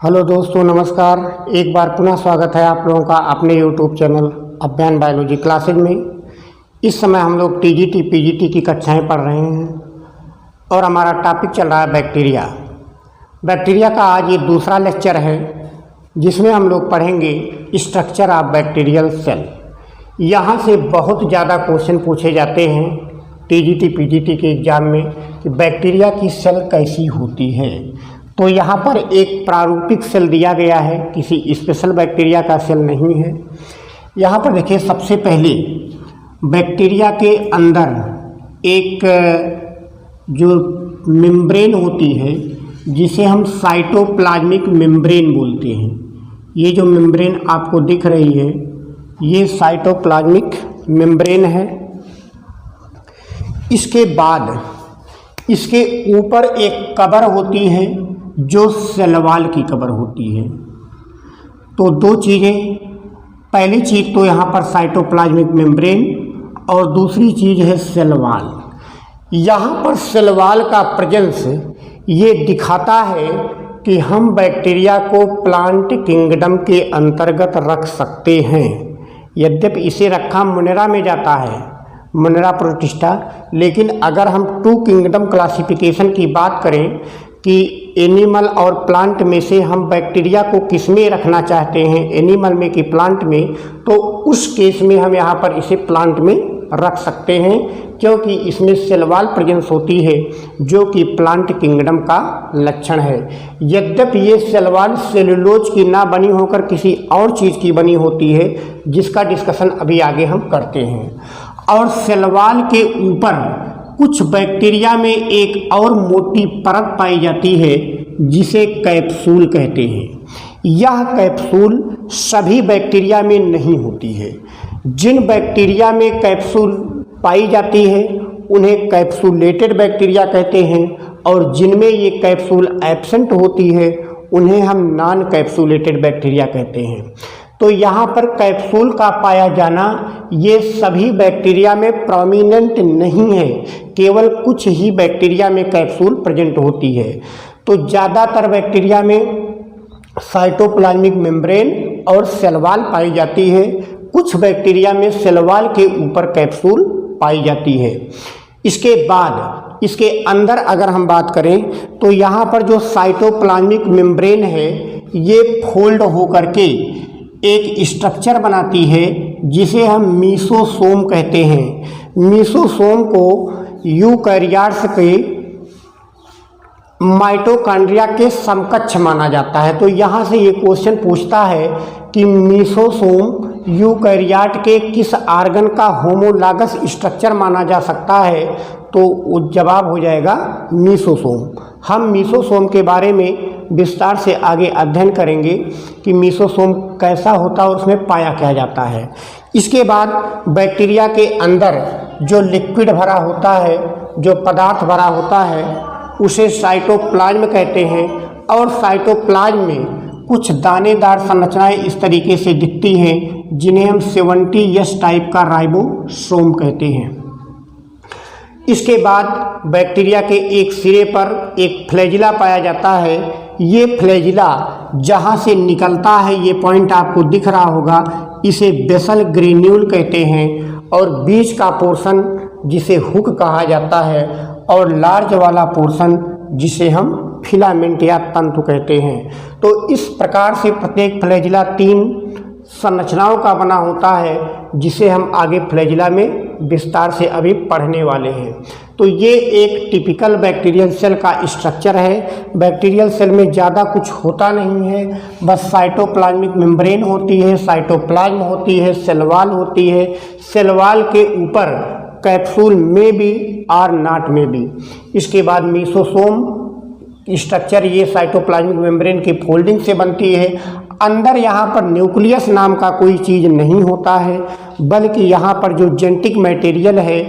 Hello दोस्तों, नमस्कार। एक बार पुनः स्वागत है आप लोगों का अपने यूट्यूब चैनल अभियान बायोलॉजी क्लासेज में। इस समय हम लोग टीजीटी पीजीटी की कक्षाएं पढ़ रहे हैं और हमारा टॉपिक चल रहा है बैक्टीरिया। बैक्टीरिया का आज ये दूसरा लेक्चर है जिसमें हम लोग पढ़ेंगे स्ट्रक्चर ऑफ बैक्टीरियल सेल। यहाँ से बहुत ज़्यादा क्वेश्चन पूछे जाते हैं टीजीटी पीजीटी के एग्ज़ाम में कि बैक्टीरिया की सेल कैसी होती है। तो यहाँ पर एक प्रारूपिक सेल दिया गया है, किसी स्पेशल बैक्टीरिया का सेल नहीं है। यहाँ पर देखिए, सबसे पहले बैक्टीरिया के अंदर एक जो मेम्ब्रेन होती है जिसे हम साइटोप्लाज्मिक मेम्ब्रेन बोलते हैं। ये जो मेम्ब्रेन आपको दिख रही है ये साइटोप्लाज्मिक मेम्ब्रेन है। इसके बाद इसके ऊपर एक कवर होती है जो सेल वॉल की कवर होती है। तो दो चीज़ें, पहली चीज़ तो यहाँ पर साइटोप्लाज्मिक मेम्ब्रेन और दूसरी चीज़ है सेल वॉल। यहाँ पर सेल वॉल का प्रेजेंस ये दिखाता है कि हम बैक्टीरिया को प्लांट किंगडम के अंतर्गत रख सकते हैं। यद्यपि इसे रखा मुनेरा में जाता है, मुनेरा प्रोटिस्टा, लेकिन अगर हम टू किंगडम क्लासिफिकेशन की बात करें कि एनिमल और प्लांट में से हम बैक्टीरिया को किस में रखना चाहते हैं, एनिमल में कि प्लांट में, तो उस केस में हम यहाँ पर इसे प्लांट में रख सकते हैं क्योंकि इसमें सेल वॉल प्रेजेंस होती है जो कि प्लांट किंगडम का लक्षण है। यद्यपि ये सेल वॉल सेलुलोज की ना बनी होकर किसी और चीज़ की बनी होती है जिसका डिस्कशन अभी आगे हम करते हैं। और सेल वॉल के ऊपर कुछ बैक्टीरिया में एक और मोटी परत पाई जाती है जिसे कैप्सूल कहते हैं। यह कैप्सूल सभी बैक्टीरिया में नहीं होती है। जिन बैक्टीरिया में कैप्सूल पाई जाती है उन्हें कैप्सूलेटेड बैक्टीरिया कहते हैं और जिनमें ये कैप्सूल एब्सेंट होती है उन्हें हम नॉन कैप्सूलेटेड बैक्टीरिया कहते हैं। तो यहाँ पर कैप्सूल का पाया जाना ये सभी बैक्टीरिया में प्रोमिनेंट नहीं है, केवल कुछ ही बैक्टीरिया में कैप्सूल प्रेजेंट होती है। तो ज़्यादातर बैक्टीरिया में साइटोप्लाज्मिक मेम्ब्रेन और सेल वॉल पाई जाती है, कुछ बैक्टीरिया में सेल वॉल के ऊपर कैप्सूल पाई जाती है। इसके बाद इसके अंदर अगर हम बात करें तो यहाँ पर जो साइटोप्लाज्मिक मेम्ब्रेन है ये फोल्ड होकर के एक स्ट्रक्चर बनाती है जिसे हम मीसोसोम कहते हैं। मीसोसोम को यूकैरियोट्स के माइटोकॉन्ड्रिया के समकक्ष माना जाता है। तो यहाँ से ये क्वेश्चन पूछता है कि मीसोसोम यूकैरियोट के किस आर्गन का होमोलॉगस स्ट्रक्चर माना जा सकता है, तो जवाब हो जाएगा मीसोसोम। हम मीसोसोम के बारे में विस्तार से आगे अध्ययन करेंगे कि मीसोसोम कैसा होता है और उसमें पाया क्या जाता है। इसके बाद बैक्टीरिया के अंदर जो लिक्विड भरा होता है, जो पदार्थ भरा होता है, उसे साइटोप्लाज्म कहते हैं और साइटोप्लाज्म में कुछ दानेदार संरचनाएं इस तरीके से दिखती हैं जिन्हें हम 70S टाइप का राइबोसोम कहते हैं। इसके बाद बैक्टीरिया के एक सिरे पर एक फ्लैजिला पाया जाता है। ये फ्लैजिला जहाँ से निकलता है, ये पॉइंट आपको दिख रहा होगा, इसे बेसल ग्रेन्यूल कहते हैं और बीच का पोर्शन जिसे हुक कहा जाता है और लार्ज वाला पोर्शन जिसे हम फिलामेंट या तंतु कहते हैं। तो इस प्रकार से प्रत्येक फ्लैजिला 3 संरचनाओं का बना होता है जिसे हम आगे फ्लैजिला में विस्तार से अभी पढ़ने वाले हैं। तो ये एक टिपिकल बैक्टीरियल सेल का स्ट्रक्चर है। बैक्टीरियल सेल में ज़्यादा कुछ होता नहीं है, बस साइटोप्लाज्मिक मेम्ब्रेन होती है, साइटोप्लाज्म होती है, सेल वॉल होती है। सेल वॉल के ऊपर कैप्सूल में भी और नॉट में भी। इसके बाद मीसोसोम स्ट्रक्चर ये साइटोप्लाज्मिक मेम्ब्रेन की फोल्डिंग से बनती है। अंदर यहाँ पर न्यूक्लियस नाम का कोई चीज़ नहीं होता है, बल्कि यहाँ पर जो जेनेटिक मटेरियल है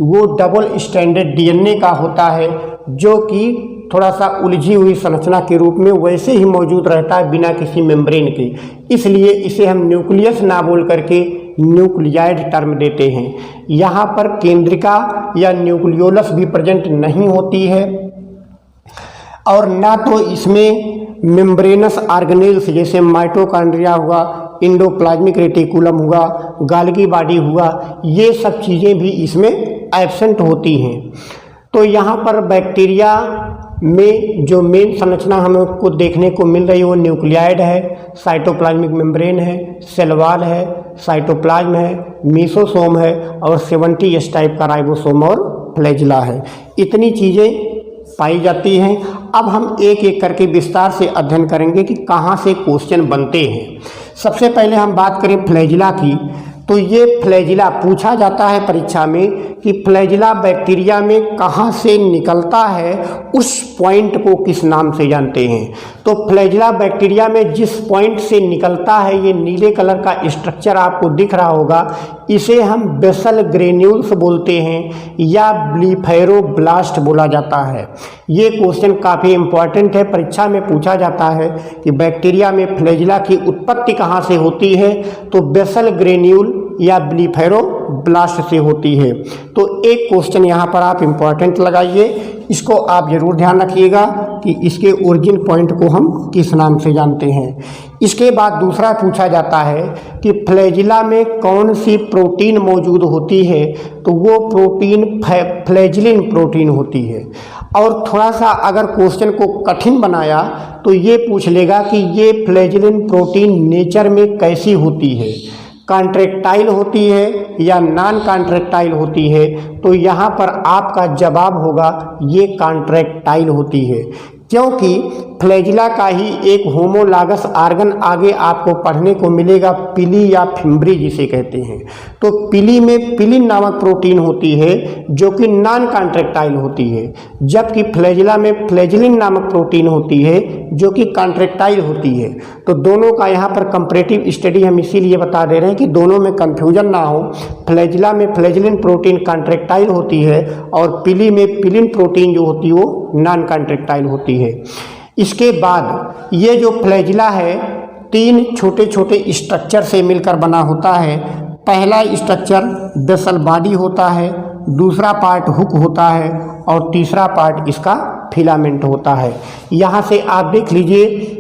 वो डबल स्टैंडर्ड डीएनए का होता है जो कि थोड़ा सा उलझी हुई संरचना के रूप में वैसे ही मौजूद रहता है बिना किसी मेम्ब्रेन के। इसलिए इसे हम न्यूक्लियस ना बोल करके न्यूक्लियाइड टर्म देते हैं। यहाँ पर केंद्रिका या न्यूक्लियोलस भी प्रेजेंट नहीं होती है और ना तो इसमें मेम्ब्रेनस ऑर्गेनेल्स जैसे माइटोकॉन्ड्रिया हुआ, एंडोप्लाज्मिक रेटिकुलम हुआ, गाल्गी बॉडी हुआ, ये सब चीज़ें भी इसमें एब्सेंट होती हैं। तो यहाँ पर बैक्टीरिया में जो मेन संरचना हमको देखने को मिल रही है वो न्यूक्लियाइड है, साइटोप्लाज्मिक मेम्ब्रेन है, सेल वॉल है, साइटोप्लाज्म है, मीसोसोम है और 70 एस टाइप का राइबोसोम और फ्लैजिला है। इतनी चीज़ें पाई जाती हैं। अब हम एक एक करके विस्तार से अध्ययन करेंगे कि कहाँ से क्वेश्चन बनते हैं। सबसे पहले हम बात करें फ्लैजिला की, तो ये फ्लैजिला पूछा जाता है परीक्षा में कि फ्लैजिला बैक्टीरिया में कहाँ से निकलता है, उस पॉइंट को किस नाम से जानते हैं। तो फ्लैजिला बैक्टीरिया में जिस पॉइंट से निकलता है, ये नीले कलर का स्ट्रक्चर आपको दिख रहा होगा, इसे हम बेसल ग्रेन्यूल्स बोलते हैं या ब्लीफेरोब्लास्ट बोला जाता है। ये क्वेश्चन काफ़ी इम्पॉर्टेंट है, परीक्षा में पूछा जाता है कि बैक्टीरिया में फ्लैजिला की उत्पत्ति कहाँ से होती है, तो बेसल ग्रेन्यूल या ब्लीफेरोब्लास्ट से होती है। तो एक क्वेश्चन यहाँ पर आप इम्पॉर्टेंट लगाइए, इसको आप जरूर ध्यान रखिएगा कि इसके ओरिजिन पॉइंट को हम किस नाम से जानते हैं। इसके बाद दूसरा पूछा जाता है कि फ्लैजिला में कौन सी प्रोटीन मौजूद होती है, तो वो प्रोटीन फ्लैजिलिन प्रोटीन होती है। और थोड़ा सा अगर क्वेश्चन को कठिन बनाया तो ये पूछ लेगा कि ये फ्लैजिलिन प्रोटीन नेचर में कैसी होती है, कॉन्ट्रैक्टाइल होती है या नॉन कॉन्ट्रैक्टाइल होती है। तो यहाँ पर आपका जवाब होगा ये कॉन्ट्रैक्टाइल होती है, क्योंकि फ्लैजिला का ही एक होमोलागस आर्गन आगे आपको पढ़ने को मिलेगा, पिली या फिम्ब्री जिसे कहते हैं। तो पिली में पिलिन नामक प्रोटीन होती है जो कि नॉन कॉन्ट्रैक्टाइल होती है, जबकि फ्लैजिला में फ्लैजिलिन नामक प्रोटीन होती है जो कि कॉन्ट्रैक्टाइल होती है। तो दोनों का यहाँ पर कंपैरेटिव स्टडी हम इसीलिए बता दे रहे हैं कि दोनों में कन्फ्यूजन ना हो। फ्लैजिला में फ्लैजिलिन प्रोटीन कॉन्ट्रैक्टाइल होती है और पिली में पिलिन प्रोटीन जो होती है वो नॉन कॉन्ट्रैक्टाइल होती है। इसके बाद ये जो फ्लैजिला है 3 छोटे छोटे स्ट्रक्चर से मिलकर बना होता है। पहला स्ट्रक्चर बेसल बॉडी होता है, दूसरा पार्ट हुक होता है और तीसरा पार्ट इसका फिलामेंट होता है। यहाँ से आप देख लीजिए,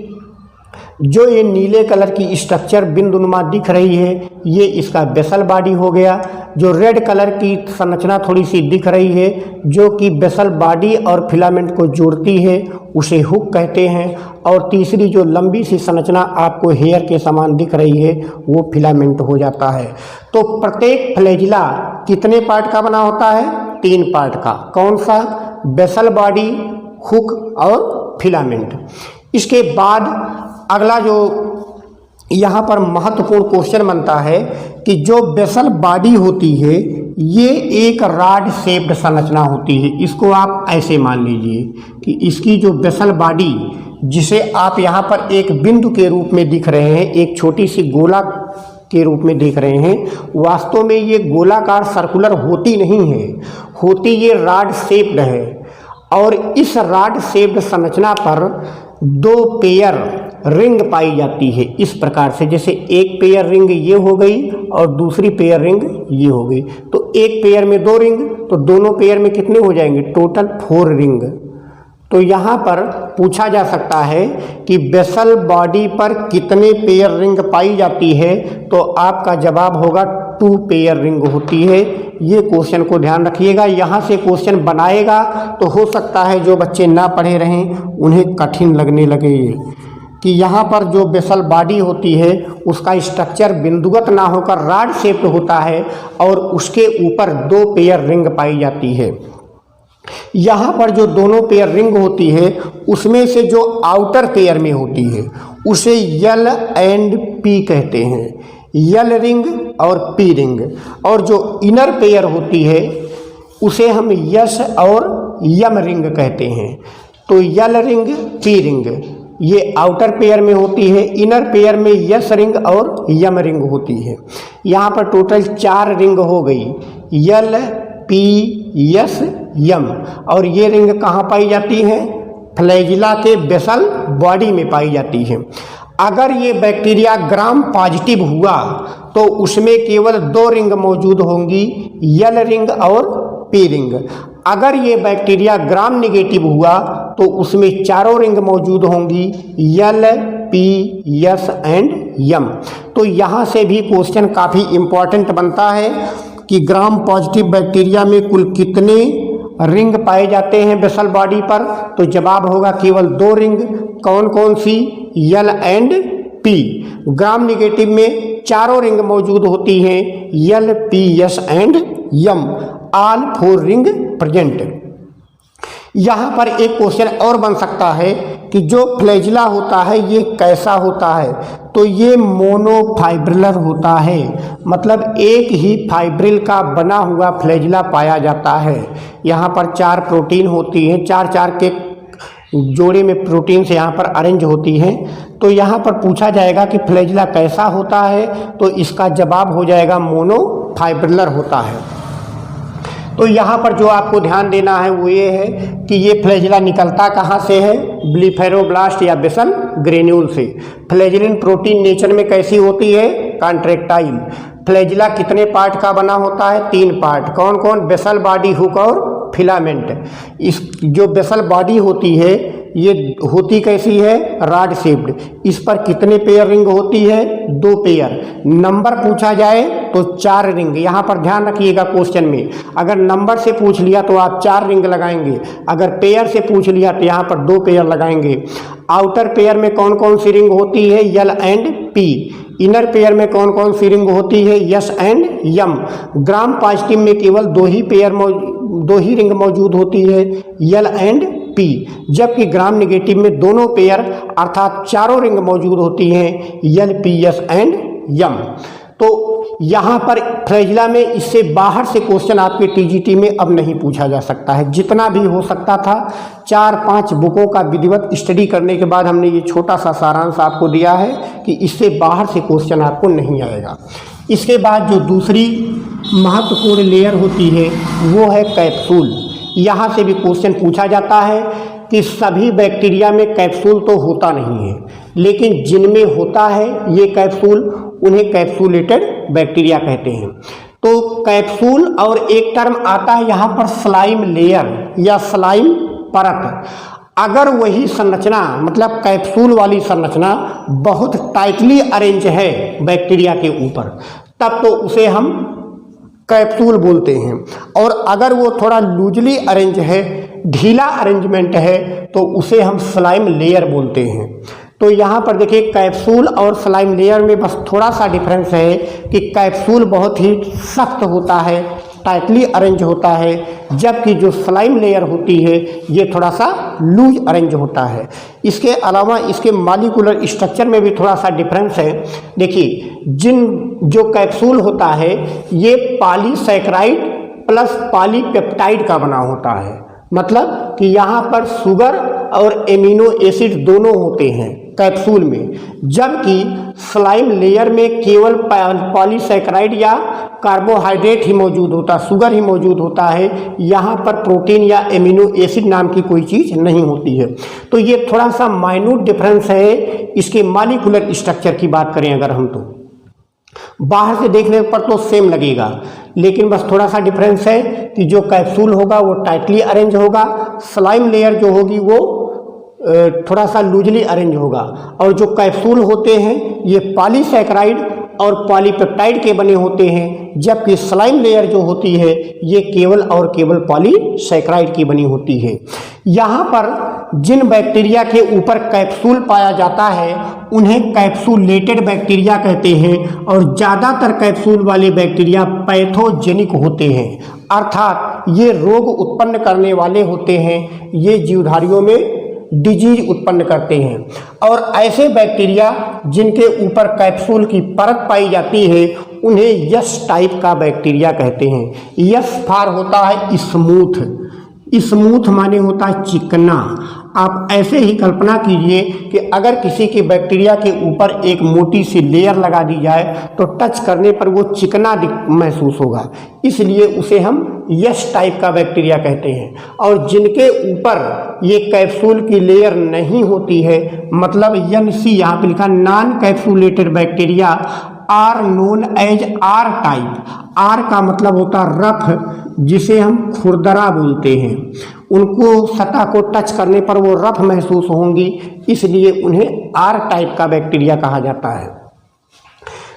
जो ये नीले कलर की स्ट्रक्चर बिंदुनुमा दिख रही है ये इसका बेसल बॉडी हो गया। जो रेड कलर की संरचना थोड़ी सी दिख रही है जो कि बेसल बॉडी और फिलामेंट को जोड़ती है उसे हुक कहते हैं। और तीसरी जो लंबी सी संरचना आपको हेयर के समान दिख रही है वो फिलामेंट हो जाता है। तो प्रत्येक फ्लैजिला कितने पार्ट का बना होता है? 3 पार्ट का। कौन सा? बेसल बॉडी, हुक और फिलामेंट। इसके बाद अगला जो यहाँ पर महत्वपूर्ण क्वेश्चन बनता है कि जो बेसल बॉडी होती है ये एक रॉड शेप्ड संरचना होती है। इसको आप ऐसे मान लीजिए कि इसकी जो बेसल बॉडी, जिसे आप यहाँ पर एक बिंदु के रूप में दिख रहे हैं, एक छोटी सी गोला के रूप में देख रहे हैं, वास्तव में ये गोलाकार सर्कुलर होती नहीं है, होती ये रॉड शेप्ड है। और इस रॉड शेप्ड संरचना पर 2 पेयर रिंग पाई जाती है इस प्रकार से, जैसे एक पेयर रिंग ये हो गई और दूसरी पेयर रिंग ये हो गई। तो एक पेयर में 2 रिंग, तो दोनों पेयर में कितने हो जाएंगे? Total 4 ring. तो यहाँ पर पूछा जा सकता है कि बेसल बॉडी पर कितने पेयर रिंग पाई जाती है, तो आपका जवाब होगा 2 पेयर रिंग होती है। ये क्वेश्चन को ध्यान रखिएगा, यहाँ से क्वेश्चन बनाएगा तो हो सकता है जो बच्चे ना पढ़े रहें उन्हें कठिन लगने लगे कि यहाँ पर जो बेसल बॉडी होती है उसका स्ट्रक्चर बिंदुगत ना होकर रॉड शेप्ड होता है और उसके ऊपर 2 पेयर रिंग पाई जाती है। यहाँ पर जो दोनों पेयर रिंग होती है उसमें से जो आउटर पेयर में होती है उसे यल एंड पी कहते हैं, यल रिंग और पी रिंग। और जो इनर पेयर होती है उसे हम यस और यम रिंग कहते हैं। तो यल रिंग, पी रिंग ये आउटर पेयर में होती है, इनर पेयर में यस रिंग और यम रिंग होती है। यहाँ पर टोटल 4 रिंग हो गई, यल, पी, यस, यम। और ये रिंग कहाँ पाई जाती है? फ्लैजिला के बेसल बॉडी में पाई जाती है। अगर ये बैक्टीरिया ग्राम पॉजिटिव हुआ तो उसमें केवल 2 रिंग मौजूद होंगी, यल रिंग और पी रिंग। अगर ये बैक्टीरिया ग्राम नेगेटिव हुआ तो उसमें चारों रिंग मौजूद होंगी, L, P, S and M. तो यहाँ से भी क्वेश्चन काफ़ी इम्पॉर्टेंट बनता है कि ग्राम पॉजिटिव बैक्टीरिया में कुल कितने रिंग पाए जाते हैं बेसल बॉडी पर। तो जवाब होगा केवल 2 रिंग। कौन कौन सी? L and P. Gram negative में चारों रिंग मौजूद होती हैं, L, P, S and M, all 4 ring present. यहाँ पर एक क्वेश्चन और बन सकता है कि जो फ्लैजिला होता है ये कैसा होता है? तो ये मोनोफाइब्रिलर होता है, मतलब एक ही फाइब्रिल का बना हुआ फ्लैजिला पाया जाता है। यहाँ पर 4 प्रोटीन होती हैं, 4 के जोड़े में प्रोटीन से यहाँ पर अरेंज होती हैं। तो यहाँ पर पूछा जाएगा कि फ्लैजिला कैसा होता है, तो इसका जवाब हो जाएगा मोनोफाइब्रिलर होता है। तो यहाँ पर जो आपको ध्यान देना है वो ये है कि ये फ्लैजिला निकलता कहाँ से है? ब्लीफेरोब्लास्ट या बेसल ग्रेन्यूल से। फ्लैजिलिन प्रोटीन नेचर में कैसी होती है? कॉन्ट्रैक्टाइल। फ्लैजिला कितने पार्ट का बना होता है? 3 पार्ट। कौन कौन? बेसल बॉडी, हुक और फिलामेंट। इस जो बेसल बॉडी होती है ये होती कैसी है? Rod shaped. इस पर कितने पेयर रिंग होती है? 2 पेयर। नंबर पूछा जाए तो 4 रिंग। यहाँ पर ध्यान रखिएगा क्वेश्चन में, अगर नंबर से पूछ लिया तो आप 4 रिंग लगाएंगे, अगर पेयर से पूछ लिया तो यहाँ पर 2 पेयर लगाएंगे। आउटर पेयर में कौन कौन सी रिंग होती है? L and P. Inner pair में कौन कौन सी रिंग होती है? S and M. Gram positive में केवल 2 ही रिंग मौजूद होती है, एल एंड पी। जबकि ग्राम नेगेटिव में दोनों पेयर अर्थात चारों रिंग मौजूद होती हैं, L, P, S and M. तो यहाँ पर फ्लैजिला में इससे बाहर से क्वेश्चन आपके टीजीटी में अब नहीं पूछा जा सकता है। जितना भी हो सकता था 4-5 बुकों का विधिवत स्टडी करने के बाद हमने ये छोटा सा सारांश आपको दिया है कि इससे बाहर से क्वेश्चन आपको नहीं आएगा। इसके बाद जो दूसरी महत्वपूर्ण लेयर होती है वो है कैप्सूल। यहाँ से भी क्वेश्चन पूछा जाता है कि सभी बैक्टीरिया में कैप्सूल तो होता नहीं है, लेकिन जिनमें होता है ये कैप्सूल उन्हें कैप्सूलेटेड बैक्टीरिया कहते हैं। तो कैप्सूल और एक टर्म आता है यहाँ पर स्लाइम लेयर या स्लाइम परत। अगर वही संरचना मतलब कैप्सूल वाली संरचना बहुत टाइटली अरेंज है बैक्टीरिया के ऊपर, तब तो उसे हम कैप्सूल बोलते हैं। और अगर वो थोड़ा लूजली अरेंज है, ढीला अरेंजमेंट है, तो उसे हम स्लाइम लेयर बोलते हैं। तो यहाँ पर देखिए कैप्सूल और स्लाइम लेयर में बस थोड़ा सा डिफरेंस है कि कैप्सूल बहुत ही सख्त होता है, टाइटली अरेंज होता है, जबकि जो स्लाइम लेयर होती है ये थोड़ा सा लूज अरेंज होता है। इसके अलावा इसके मॉलिक्यूलर स्ट्रक्चर में भी थोड़ा सा डिफरेंस है। देखिए जो कैप्सूल होता है ये पॉलीसैकेराइड प्लस पॉलीपेप्टाइड का बना होता है, मतलब कि यहाँ पर शुगर और एमिनो एसिड दोनों होते हैं कैप्सूल में, जबकि स्लाइम लेयर में केवल पॉलीसैकेराइड या कार्बोहाइड्रेट ही मौजूद होता है, शुगर ही मौजूद होता है। यहाँ पर प्रोटीन या एमिनो एसिड नाम की कोई चीज़ नहीं होती है। तो ये थोड़ा सा माइन्यूट डिफरेंस है इसके मॉलिक्यूलर स्ट्रक्चर की बात करें अगर हम, तो बाहर से देखने पर तो सेम लगेगा, लेकिन बस थोड़ा सा डिफरेंस है कि जो कैप्सूल होगा वो टाइटली अरेंज होगा, स्लाइम लेयर जो होगी वो थोड़ा सा लूजली अरेंज होगा। और जो कैप्सूल होते हैं ये पॉलीसैकेराइड और पॉलीपेप्टाइड के बने होते हैं, जबकि स्लाइम लेयर जो होती है ये केवल और केवल पॉलीसैकेराइड की बनी होती है। यहाँ पर जिन बैक्टीरिया के ऊपर कैप्सूल पाया जाता है उन्हें कैप्सूलेटेड बैक्टीरिया कहते हैं, और ज़्यादातर कैप्सूल वाले बैक्टीरिया पैथोजेनिक होते हैं, अर्थात ये रोग उत्पन्न करने वाले होते हैं, ये जीवधारियों में डिजीज उत्पन्न करते हैं। और ऐसे बैक्टीरिया जिनके ऊपर कैप्सूल की परत पाई जाती है उन्हें यस टाइप का बैक्टीरिया कहते हैं। यस फॉर होता है स्मूथ, स्मूथ माने होता है चिकना। आप ऐसे ही कल्पना कीजिए कि अगर किसी के बैक्टीरिया के ऊपर एक मोटी सी लेयर लगा दी जाए तो टच करने पर वो चिकना महसूस होगा, इसलिए उसे हम यस टाइप का बैक्टीरिया कहते हैं। और जिनके ऊपर ये कैप्सूल की लेयर नहीं होती है, मतलब NC यहाँ पे लिखा non capsulated bacteria, are known as R type. R का मतलब होता है रफ, जिसे हम खुरदरा बोलते हैं। उनको सतह को टच करने पर वो रफ महसूस होंगी, इसलिए उन्हें आर टाइप का बैक्टीरिया कहा जाता है।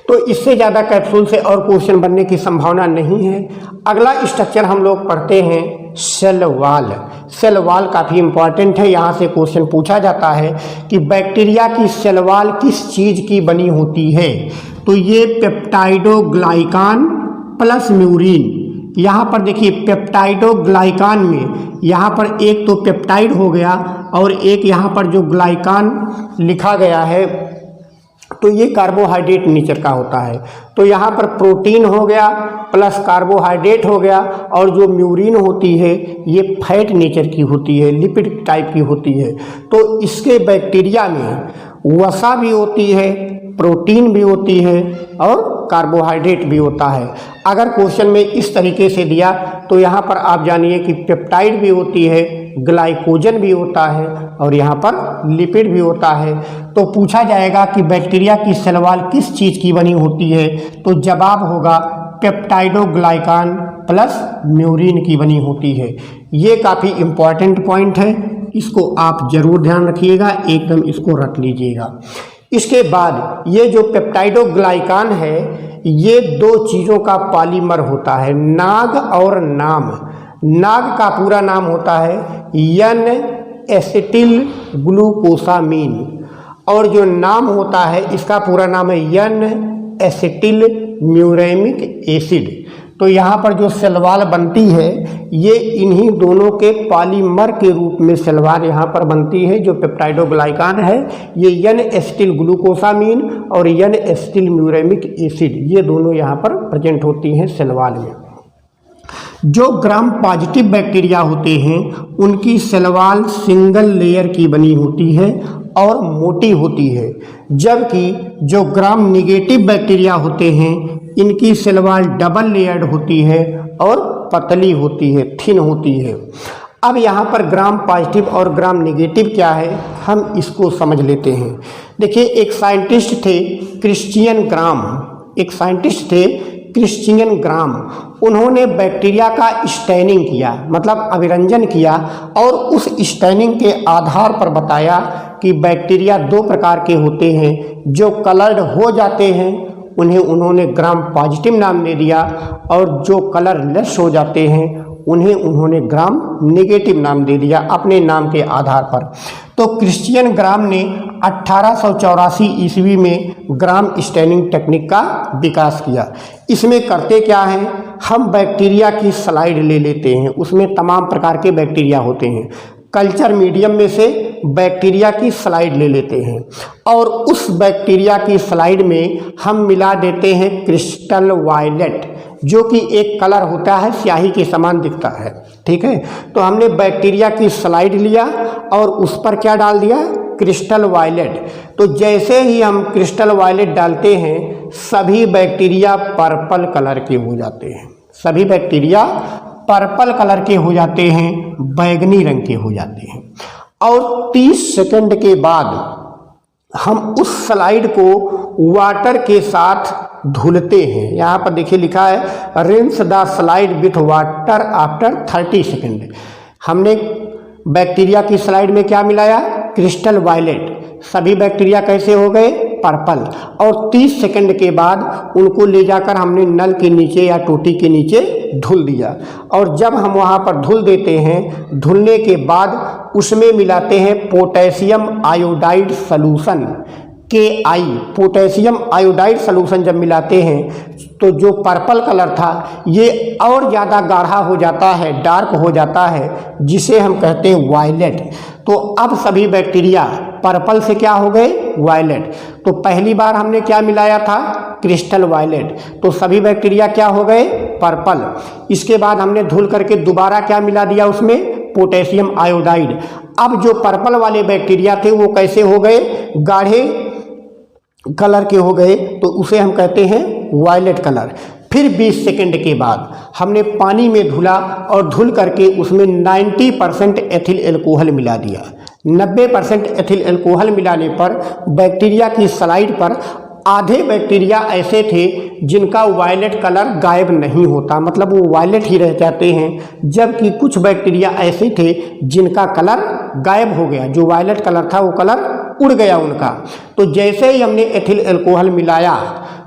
तो इससे ज़्यादा कैप्सूल से और क्वेश्चन बनने की संभावना नहीं है। अगला स्ट्रक्चर हम लोग पढ़ते हैं सेल वॉल। सेल वॉल काफ़ी इंपॉर्टेंट है, यहाँ से क्वेश्चन पूछा जाता है कि बैक्टीरिया की सेल वॉल किस चीज़ की बनी होती है। तो ये पेप्टाइडोग्लाइकान प्लस म्यूरिन। यहाँ पर देखिए पेप्टाइडोग्लाइकान में यहाँ पर एक तो पेप्टाइड हो गया और एक यहाँ पर जो ग्लाइकान लिखा गया है तो ये कार्बोहाइड्रेट नेचर का होता है। तो यहाँ पर प्रोटीन हो गया प्लस कार्बोहाइड्रेट हो गया, और जो म्यूरिन होती है ये फैट नेचर की होती है, लिपिड टाइप की होती है। तो इसके बैक्टीरिया में वसा भी होती है, प्रोटीन भी होती है और कार्बोहाइड्रेट भी होता है। अगर क्वेश्चन में इस तरीके से दिया तो यहाँ पर आप जानिए कि पेप्टाइड भी होती है, ग्लाइकोजन भी होता है और यहाँ पर लिपिड भी होता है। तो पूछा जाएगा कि बैक्टीरिया की सेल वॉल किस चीज़ की बनी होती है, तो जवाब होगा पेप्टाइडोग्लाइकान प्लस म्यूरिन की बनी होती है। ये काफ़ी इम्पॉर्टेंट पॉइंट है, इसको आप जरूर ध्यान रखिएगा, एकदम इसको रख लीजिएगा। इसके बाद ये जो पेप्टाइडोग्लाइकान है ये दो चीज़ों का पॉलीमर होता है, नाग और नाम। नाग का पूरा नाम होता है एन एसिटिल ग्लूकोसामीन, और जो नाम होता है इसका पूरा नाम है एन एसिटिल म्यूरेमिक एसिड। तो यहाँ पर जो सेल वॉल बनती है ये इन्हीं दोनों के पॉलीमर के रूप में सेल वॉल यहाँ पर बनती है। जो पेप्टाइडोग्लाइकान है ये एन एसिटिल ग्लूकोसामीन और एन एसिटिल म्यूरेमिक एसिड, ये दोनों यहाँ पर प्रेजेंट होती हैं सेल वॉल में। जो ग्राम पॉजिटिव बैक्टीरिया होते हैं उनकी सेल वॉल सिंगल लेयर की बनी होती है और मोटी होती है, जबकि जो ग्राम निगेटिव बैक्टीरिया होते हैं इनकी सेल वॉल डबल लेयर्ड होती है और पतली होती है, थिन होती है। अब यहाँ पर ग्राम पॉजिटिव और ग्राम निगेटिव क्या है हम इसको समझ लेते हैं। देखिए एक साइंटिस्ट थे क्रिश्चियन ग्राम, एक साइंटिस्ट थे क्रिश्चियन ग्राम। उन्होंने बैक्टीरिया का स्टैनिंग किया, मतलब अभिरंजन किया, और उस स्टैनिंग के आधार पर बताया कि बैक्टीरिया दो प्रकार के होते हैं। जो कलर्ड हो जाते हैं उन्हें उन्होंने ग्राम पॉजिटिव नाम दे दिया, और जो कलरलेस हो जाते हैं उन्हें उन्होंने ग्राम नेगेटिव नाम दे दिया अपने नाम के आधार पर। तो क्रिश्चियन ग्राम ने 1884 ईस्वी में ग्राम स्टैनिंग टेक्निक का विकास किया। इसमें करते क्या हैं, हम बैक्टीरिया की स्लाइड ले लेते हैं, उसमें तमाम प्रकार के बैक्टीरिया होते हैं। कल्चर मीडियम में से बैक्टीरिया की स्लाइड ले लेते हैं और उस बैक्टीरिया की स्लाइड में हम मिला देते हैं क्रिस्टल वायलेट, जो कि एक कलर होता है, स्याही के समान दिखता है। ठीक है, तो हमने बैक्टीरिया की स्लाइड लिया और उस पर क्या डाल दिया, क्रिस्टल वायलेट। तो जैसे ही हम क्रिस्टल वायलेट डालते हैं सभी बैक्टीरिया पर्पल कलर के हो जाते हैं, सभी बैक्टीरिया पर्पल कलर के हो जाते हैं, बैगनी रंग के हो जाते हैं। और 30 सेकंड के बाद हम उस स्लाइड को वाटर के साथ धुलते हैं। यहाँ पर देखिए लिखा है rinse the slide with water after 30 second. हमने बैक्टीरिया की स्लाइड में क्या मिलाया, क्रिस्टल वायलेट। सभी बैक्टीरिया कैसे हो गए, पर्पल। और 30 सेकंड के बाद उनको ले जाकर हमने नल के नीचे या टोटी के नीचे धुल दिया। और जब हम वहाँ पर धुल देते हैं, धुलने के बाद उसमें मिलाते हैं potassium iodide solution, KI, potassium iodide solution जब मिलाते हैं तो जो पर्पल कलर था ये और ज़्यादा गाढ़ा हो जाता है, डार्क हो जाता है, जिसे हम कहते हैं वायलेट। तो अब सभी बैक्टीरिया पर्पल से क्या हो गए, वायलेट। तो पहली बार हमने क्या मिलाया था, क्रिस्टल वायलेट, तो सभी बैक्टीरिया क्या हो गए, पर्पल। इसके बाद हमने धुल करके दोबारा क्या मिला दिया उसमें, पोटेशियम आयोडाइड। अब जो पर्पल वाले बैक्टीरिया थे वो कैसे हो गए, गाढ़े कलर के हो गए, तो उसे हम कहते हैं वायलेट कलर। फिर 20 सेकंड के बाद हमने पानी में धुला और धुल करके उसमें 90% एथिल एल्कोहल मिला दिया। 90% एथिल एल्कोहल मिलाने पर बैक्टीरिया की स्लाइड पर आधे बैक्टीरिया ऐसे थे जिनका वायलेट कलर गायब नहीं होता, मतलब वो वायलेट ही रह जाते हैं, जबकि कुछ बैक्टीरिया ऐसे थे जिनका कलर गायब हो गया, जो वायलेट कलर था वो कलर उड़ गया उनका। तो जैसे ही हमने एथिल अल्कोहल मिलाया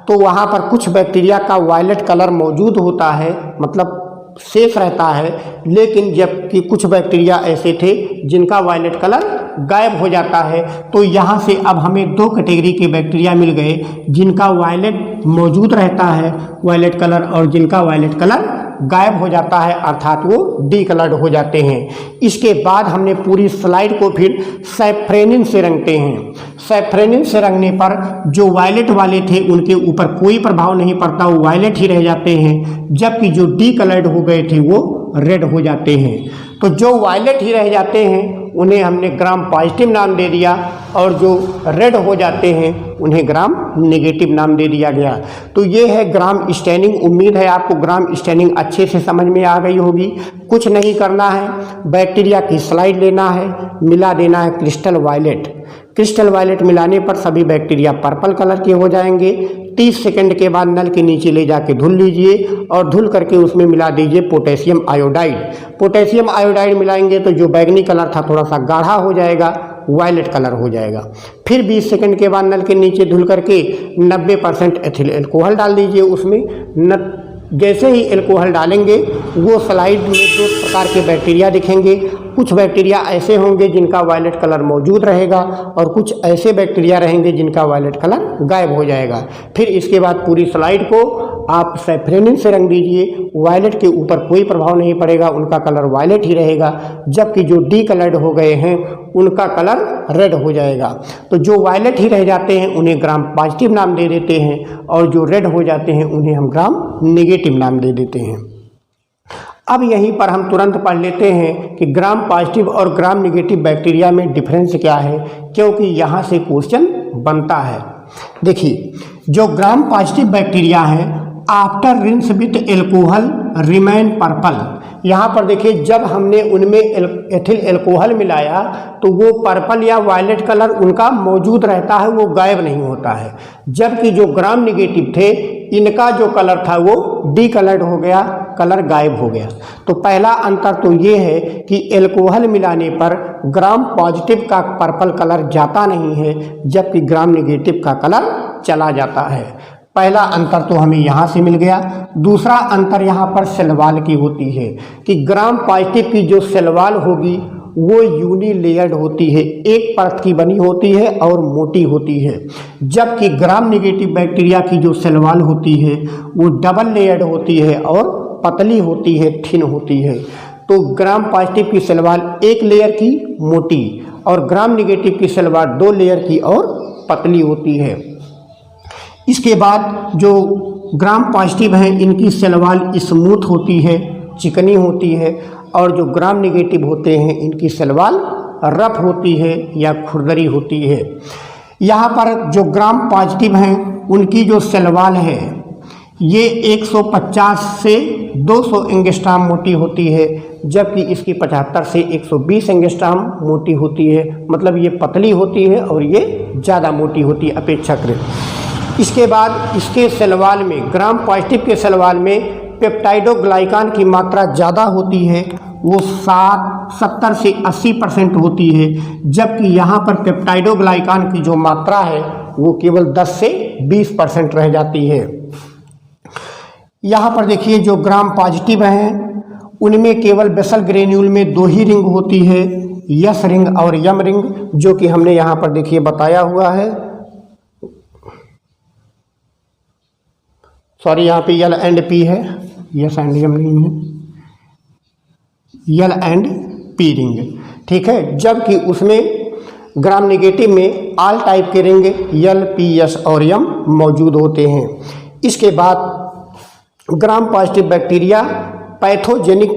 तो वहाँ पर कुछ बैक्टीरिया का वायलेट कलर मौजूद होता है, मतलब सेफ रहता है, लेकिन जबकि कुछ बैक्टीरिया ऐसे थे जिनका वायलेट कलर गायब हो जाता है। तो यहाँ से अब हमें दो कैटेगरी के बैक्टीरिया मिल गए, जिनका वायलेट मौजूद रहता है वायलेट कलर, और जिनका वायलेट कलर गायब हो जाता है, अर्थात वो डीकलर्ड हो जाते हैं। इसके बाद हमने पूरी स्लाइड को फिर सैफ्रेनिन से रंगते हैं। सैफ्रेनिन से रंगने पर जो वायलेट वाले थे उनके ऊपर कोई प्रभाव नहीं पड़ता, वो वायलेट ही रह जाते हैं, जबकि जो डीकलर्ड हो गए थे वो रेड हो जाते हैं। तो जो वायलेट ही रह जाते हैं उन्हें हमने ग्राम पॉजिटिव नाम दे दिया, और जो रेड हो जाते हैं उन्हें ग्राम नेगेटिव नाम दे दिया गया। तो ये है ग्राम स्टैनिंग। उम्मीद है आपको ग्राम स्टैनिंग अच्छे से समझ में आ गई होगी। कुछ नहीं करना है, बैक्टीरिया की स्लाइड लेना है, मिला देना है क्रिस्टल वायलेट। क्रिस्टल वायलेट मिलाने पर सभी बैक्टीरिया पर्पल कलर के हो जाएंगे। 30 सेकंड के बाद नल के नीचे ले जाके धुल लीजिए, और धुल करके उसमें मिला दीजिए पोटेशियम आयोडाइड। पोटेशियम आयोडाइड मिलाएंगे तो जो बैगनी कलर था थोड़ा सा गाढ़ा हो जाएगा, वायलेट कलर हो जाएगा। फिर 20 सेकंड के बाद नल के नीचे धुल करके 90% एथिल अल्कोहल डाल दीजिए उसमें। जैसे ही अल्कोहल डालेंगे वो स्लाइड में दो प्रकार के बैक्टीरिया दिखेंगे। कुछ बैक्टीरिया ऐसे होंगे जिनका वायलेट कलर मौजूद रहेगा, और कुछ ऐसे बैक्टीरिया रहेंगे जिनका वायलेट कलर गायब हो जाएगा। फिर इसके बाद पूरी स्लाइड को आप सैफ्रेनिन से रंग दीजिए। वायलेट के ऊपर कोई प्रभाव नहीं पड़ेगा, उनका कलर वायलेट ही रहेगा, जबकि जो डीकलर्ड हो गए हैं उनका कलर रेड हो जाएगा। तो जो वायलेट ही रह जाते हैं उन्हें ग्राम पॉजिटिव नाम दे देते हैं, और जो रेड हो जाते हैं उन्हें हम ग्राम नेगेटिव नाम दे देते हैं। अब यहीं पर हम तुरंत पढ़ लेते हैं कि ग्राम पॉजिटिव और ग्राम नेगेटिव बैक्टीरिया में डिफरेंस क्या है, क्योंकि यहाँ से क्वेश्चन बनता है। देखिए, जो ग्राम पॉजिटिव बैक्टीरिया है after rinse with alcohol remain purple. यहाँ पर देखिए, जब हमने उनमें एथिल अल्कोहल मिलाया तो वो पर्पल या वायलेट कलर उनका मौजूद रहता है, वो गायब नहीं होता है। जबकि जो ग्राम नेगेटिव थे इनका जो कलर था वो डीकलर्ड हो गया, कलर गायब हो गया। तो पहला अंतर तो ये है कि अल्कोहल मिलाने पर ग्राम पॉजिटिव का पर्पल कलर जाता नहीं है, जबकि ग्राम नेगेटिव का कलर चला जाता है। पहला अंतर तो हमें यहाँ से मिल गया। दूसरा अंतर यहाँ पर सेलवाल की होती है कि ग्राम पॉजिटिव की जो सेलवाल होगी वो यूनिलेयर्ड होती है, एक परत की बनी होती है और मोटी होती है, जबकि ग्राम नेगेटिव बैक्टीरिया की जो सेलवाल होती है वो डबल लेयर्ड होती है और पतली होती है, थिन होती है। तो ग्राम पॉजिटिव की सेलवाल एक लेयर की मोटी, और ग्राम नेगेटिव की सेलवाल 2 लेयर की और पतली होती है। इसके बाद जो ग्राम पॉजिटिव हैं इनकी सेलवाल स्मूथ होती है, चिकनी होती है, और जो ग्राम नेगेटिव होते हैं इनकी सेलवाल रफ होती है या खुरदरी होती है। यहाँ पर जो ग्राम पॉजिटिव हैं उनकी जो सेलवाल है ये 150 से 200 एंगस्ट्राम मोटी होती है, जबकि इसकी 75 से 120 एंगस्ट्राम मोटी होती है। मतलब ये पतली होती है और ये ज़्यादा मोटी होती है अपेक्षाकृत। इसके बाद इसके सेलवाल में, ग्राम पॉजिटिव के सेलवाल में पेप्टाइडोग्लाइकान की मात्रा ज़्यादा होती है, वो 70 से 80% होती है, जबकि यहाँ पर पेप्टाइडोग्लाइकान की जो मात्रा है वो केवल 10 से 20% रह जाती है। यहाँ पर देखिए जो ग्राम पॉजिटिव हैं उनमें केवल बेसल ग्रेन्यूल में 2 ही रिंग होती है, यस रिंग और यम रिंग, जो कि हमने यहाँ पर देखिए बताया हुआ है। सॉरी, यहाँ पे यल एंड पी है, यस एंड यम नहीं है, यल एंड पी रिंग, ठीक है। जबकि उसमें ग्राम नेगेटिव में ऑल टाइप के रिंग यल, पी, यस और यम मौजूद होते हैं। इसके बाद ग्राम पॉजिटिव बैक्टीरिया पैथोजेनिक,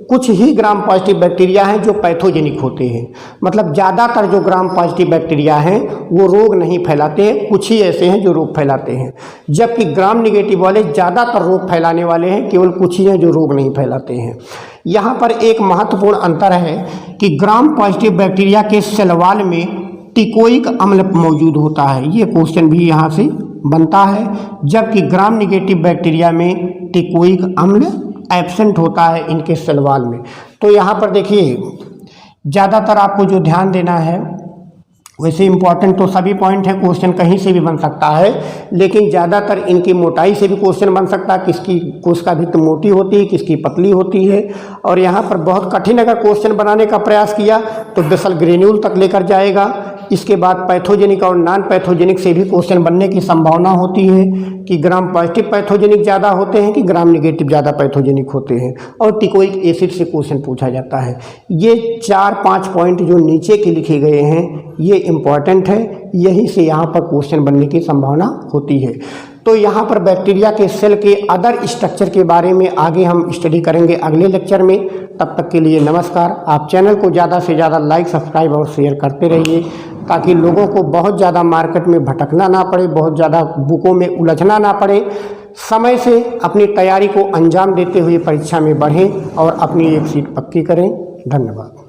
कुछ ही ग्राम पॉजिटिव बैक्टीरिया हैं जो पैथोजेनिक होते हैं, मतलब ज़्यादातर जो ग्राम पॉजिटिव बैक्टीरिया हैं वो रोग नहीं फैलाते हैं, कुछ ही ऐसे हैं जो रोग फैलाते हैं, जबकि ग्राम नेगेटिव वाले ज़्यादातर रोग फैलाने वाले हैं, केवल कुछ ही हैं जो रोग नहीं फैलाते हैं। यहाँ पर एक महत्वपूर्ण अंतर है कि ग्राम पॉजिटिव बैक्टीरिया के सेलवाल में टिकोइक अम्ल मौजूद होता है। ये क्वेश्चन भी यहाँ से बनता है, जबकि ग्राम नेगेटिव बैक्टीरिया में टिकोइक अम्ल एब्सेंट होता है इनके सेल वॉल में। तो यहाँ पर देखिए ज़्यादातर आपको जो ध्यान देना है, वैसे इंपॉर्टेंट तो सभी पॉइंट है, क्वेश्चन कहीं से भी बन सकता है, लेकिन ज़्यादातर इनकी मोटाई से भी क्वेश्चन बन सकता है, किसकी कोशिका भित्ति मोटी होती है, किसकी पतली होती है। और यहाँ पर बहुत कठिन अगर क्वेश्चन बनाने का प्रयास किया तो बेसल ग्रेन्यूल तक लेकर जाएगा। इसके बाद पैथोजेनिक और नॉन पैथोजेनिक से भी क्वेश्चन बनने की संभावना होती है कि ग्राम पॉजिटिव पैथोजेनिक ज़्यादा होते हैं कि ग्राम नेगेटिव ज़्यादा पैथोजेनिक होते हैं, और टिकोइक एसिड से क्वेश्चन पूछा जाता है। ये 4-5 पॉइंट जो नीचे के लिखे गए हैं ये इम्पॉर्टेंट है, यहीं से यहाँ पर क्वेश्चन बनने की संभावना होती है। तो यहाँ पर बैक्टीरिया के सेल के अदर स्ट्रक्चर के बारे में आगे हम स्टडी करेंगे अगले लेक्चर में। तब तक के लिए नमस्कार। आप चैनल को ज़्यादा से ज़्यादा लाइक, सब्सक्राइब और शेयर करते रहिए, ताकि लोगों को बहुत ज़्यादा मार्केट में भटकना ना पड़े, बहुत ज़्यादा बुकों में उलझना ना पड़े। समय से अपनी तैयारी को अंजाम देते हुए परीक्षा में बढ़ें और अपनी एक सीट पक्की करें। धन्यवाद।